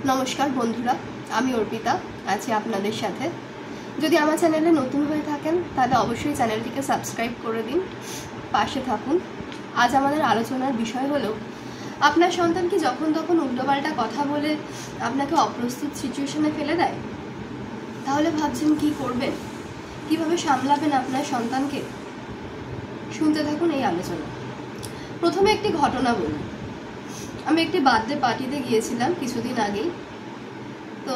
नमस्कार बंधुरा, आमी अर्पिता आछि आपनादेर साथे। यदि आमार चैनेले नतून हये थाकेन ताहले अवश्यई चैनेलटिके सबस्क्राइब करे दिन, पाशे थाकुन। आज आमादेर आलोचनार विषय हलो आपनार सन्तान कि जखन तखन उल्टोपाल्टा कथा बोले आपनाके अप्रस्तुत सिचुएशने फेले देय, ताहले भाबछेन कि करबेन, किभाबे सामलाबेन आपनार सन्तानके। शुनते थाकुन एई आलोचना। प्रथमे एकटी घटना बলি। আমি একটি বার্থডে পার্টিতে গিয়েছিলাম কিছুদিন আগেই। তো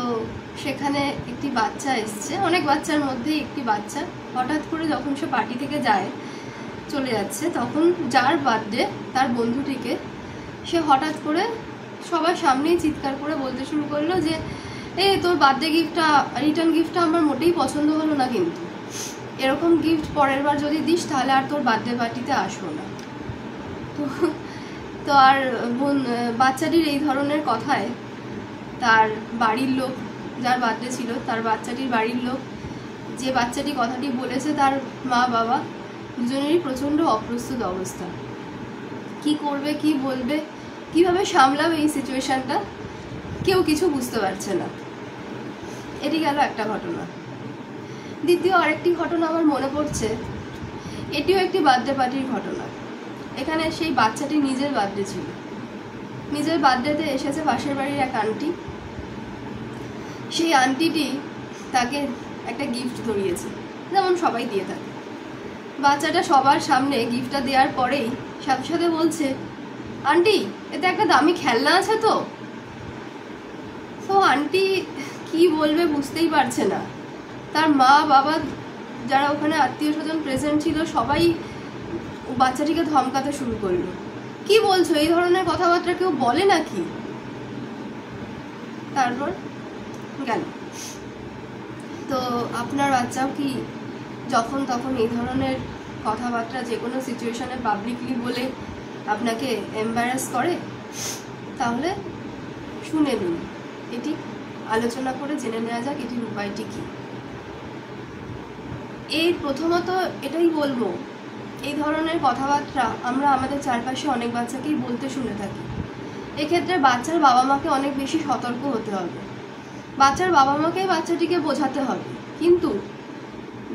সেখানে একটি বাচ্চা এসছে, অনেক বাচ্চার মধ্যে একটি বাচ্চা হঠাৎ করে যখন সে পার্টি থেকে যায় চলে যাচ্ছে, তখন যার বার্থডে তার বন্ধুটিকে সে হঠাৎ করে সবার সামনেই চিৎকার করে বলতে শুরু করলো যে এই তোর বার্থডে গিফটটা, রিটার্ন গিফটটা আমার মোটেই পছন্দ হলো না, কিন্তু এরকম গিফট পরের বার যদি দিস তাহলে আর তোর বার্থডে পার্টিতে আসবো না। তো আর বাচ্চাটির এই ধরনের কথায় তার বাড়ির লোক, যার বার্থডে ছিল তার বাচ্চাটির বাড়ির লোক, যে বাচ্চাটি কথাটি বলেছে তার মা বাবা দুজনেরই প্রচণ্ড অপ্রস্তুত অবস্থা। কি করবে, কি বলবে, কিভাবে সামলাবে এই সিচুয়েশনটা, কেউ কিছু বুঝতে পারছে না। এটি গেল একটা ঘটনা। দ্বিতীয় আরেকটি ঘটনা আমার মনে পড়ছে, এটিও একটি বার্থডে পার্টির ঘটনা। এখানে সেই বাচ্চাটি নিজের বার্থডে ছিল, নিজের বার্থডেতে এসেছে পাশের বাড়ির এক আন্টি। সেই আন্টিটি তাকে একটা গিফট ধরিয়েছে, যেমন সবাই দিয়ে থাকে। বাচ্চাটা সবার সামনে গিফটটা দেওয়ার পরেই সাথে সাথে বলছে, আন্টি এতে একটা দামি খেলনা আছে তো। তো আন্টি কি বলবে বুঝতেই পারছে না। তার মা বাবা যারা ওখানে আত্মীয় স্বজন প্রেজেন্ট ছিল সবাই বাচ্চাটিকে ধমকাতে শুরু করলো, কি বলছো, এই ধরনের কথাবার্তা কেউ বলে নাকি। তারপর গেল। তো আপনার বাচ্চাও কি যখন তখন এই ধরনের কথাবার্তা যে কোনো সিচুয়েশনে পাবলিকলি বলে আপনাকে এম্বারাস করে? তাহলে শুনে নিন, এটি আলোচনা করে জেনে নেওয়া যাক এটির উপায়টি কি। এই প্রথমত এটাই বলবো, এই ধরনের কথাবার্তা আমরা আমাদের চারপাশে অনেক বাচ্চাকেই বলতে শুনে থাকি। এক্ষেত্রে বাচ্চার বাবা মাকে অনেক বেশি সতর্ক হতে হবে। বাচ্চার বাবা মাকেই বাচ্চাটিকে বোঝাতে হবে, কিন্তু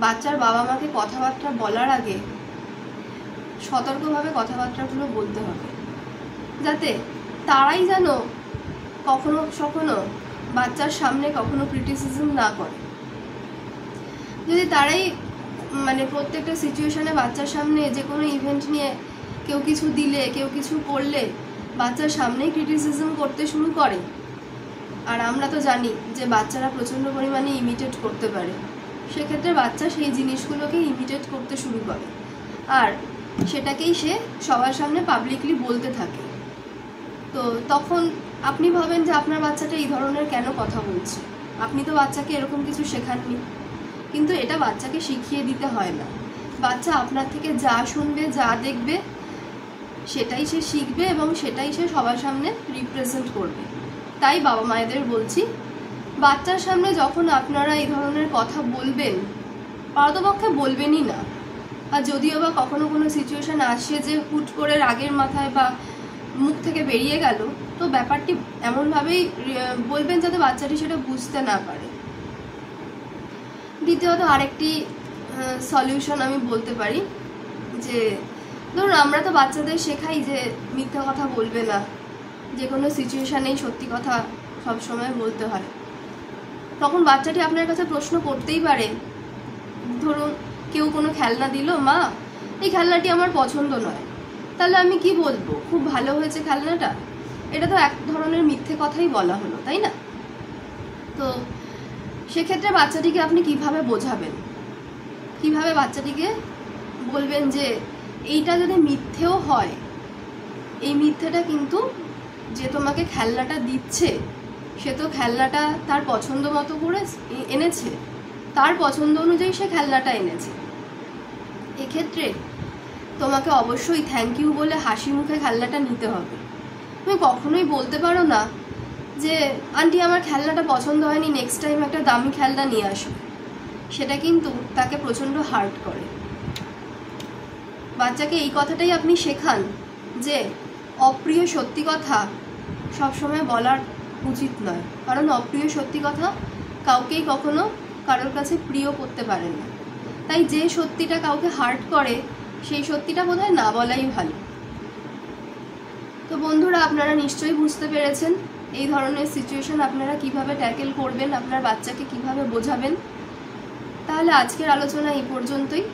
বাচ্চার বাবা মাকে কথাবার্তা বলার আগে সতর্কভাবে কথাবার্তাগুলো বলতে হবে, যাতে তারাই যেন কখনো কখনো বাচ্চার সামনে কখনো ক্রিটিসিজম না করে। যদি তারাই প্রত্যেকটা সিচুয়েশনে বাচ্চার সামনে যে কোনো ইভেন্ট নিয়ে কেউ কিছু দিলে, কেউ কিছু করলে বাচ্চার সামনেই ক্রিটিসিজম করতে শুরু করে, আর আমরা তো জানি যে বাচ্চারা প্রচণ্ড পরিমাণে ইমিটেট করতে পারে, সেক্ষেত্রে বাচ্চা সেই জিনিসগুলোকে ইমিটেট করতে শুরু করে আর সেটাকেই সে সবার সামনে পাবলিকলি বলতে থাকে। তো তখন আপনি ভাবেন যে আপনার বাচ্চাটা এই ধরনের কেন কথা বলছে, আপনি তো বাচ্চাকে এরকম কিছু শেখাননি। কিন্তু এটা বাচ্চাকে শিখিয়ে দিতে হয় না। বাচ্চা আপনার থেকে যা শুনবে, যা দেখবে সেটাই সে শিখবে এবং সেটাই সে সবার সামনে রিপ্রেজেন্ট করবে। তাই বাবা মায়েদের বলছি, বাচ্চার সামনে যখন আপনারা এই ধরনের কথা বলবেন, পারতপক্ষে বলবেনই না। আর যদিও বা কখনো কোনো সিচুয়েশন আসে যে হুট করে রাগের মাথায় বা মুখ থেকে বেরিয়ে গেল, তো ব্যাপারটি এমনভাবেই বলবেন যাতে বাচ্চাটি সেটা বুঝতে না পারে। দ্বিতীয়ত আরেকটি সলিউশন আমি বলতে পারি যে ধরুন আমরা তো বাচ্চাদের শেখাই যে মিথ্যা কথা বলবে না, যে কোনো সিচুয়েশানেই সত্যি কথা সবসময় বলতে হয়। তখন বাচ্চাটি আপনার কাছে প্রশ্ন করতেই পারে, ধরুন কেউ কোনো খেলনা দিল, মা এই খেলনাটি আমার পছন্দ নয়, তাহলে আমি কি বলবো, খুব ভালো হয়েছে খেলনাটা। এটা তো এক ধরনের মিথ্যে কথাই বলা হলো, তাই না? তো সেক্ষেত্রে বাচ্চাটিকে আপনি কিভাবে বোঝাবেন, কিভাবে বাচ্চাটিকে বলবেন যে এইটা যদি মিথ্যেও হয়, এই মিথ্যেটা কিন্তু যে তোমাকে খেলনাটা দিচ্ছে সে তো খেলনাটা তার পছন্দ মতো করে এনেছে, তার পছন্দ অনুযায়ী সে খেলনাটা এনেছে। এক্ষেত্রে তোমাকে অবশ্যই থ্যাংক ইউ বলে হাসি মুখে খেলনাটা নিতে হবে। তুমি কখনোই বলতে পারো না যে আন্টি আমার খেলনাটা পছন্দ হয়নি, নেক্সট টাইম একটা দামি খেলনা নিয়ে আসো। সেটা কিন্তু তাকে প্রচণ্ড হার্ট করে। বাচ্চাকে এই কথাটাই আপনি শেখান যে অপ্রিয় সত্যি কথা সবসময় বলার উচিত নয়, কারণ অপ্রিয় সত্যি কথা কাউকেই কখনো কারোর কাছে প্রিয় করতে পারে না। তাই যে সত্যিটা কাউকে হার্ট করে সেই সত্যিটা বোধহয় না বলাই ভালো। তো বন্ধুরা, আপনারা নিশ্চয়ই বুঝতে পেরেছেন এই ধরনের সিচুয়েশন আপনারা কিভাবে ট্যাকেল করবেন, আপনার বাচ্চাকে কিভাবে বোঝাবেন। তাহলে আজকের আলোচনা এই পর্যন্তই।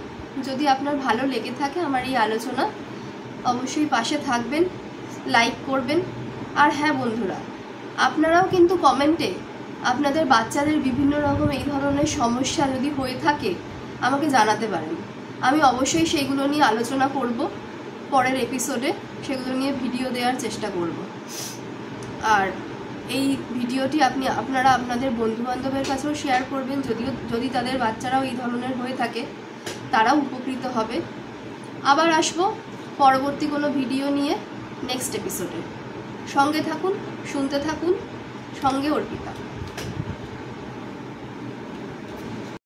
যদি আপনার ভালো লেগে থাকে আমার এই আলোচনা, অবশ্যই পাশে থাকবেন, লাইক করবেন। আর হ্যাঁ বন্ধুরা, আপনারাও কিন্তু কমেন্টে আপনাদের বাচ্চাদের বিভিন্ন রকম এই ধরনের সমস্যা যদি হয়ে থাকে আমাকে জানাতে পারেন। আমি অবশ্যই সেগুলো নিয়ে আলোচনা করব পরের এপিসোডে, সেগুলো নিয়ে ভিডিও দেওয়ার চেষ্টা করব। আর এই ভিডিওটি আপনারা আপনাদের বন্ধুবান্ধবের কাছেও শেয়ার করবেন, যদি তাদের বাচ্চারাও এই ধরনের হয়ে থাকে তারাও উপকৃত হবে। আবার আসবো পরবর্তী কোনো ভিডিও নিয়ে নেক্সট এপিসোডে। সঙ্গে থাকুন, শুনতে থাকুন, সঙ্গে অর্পিতা।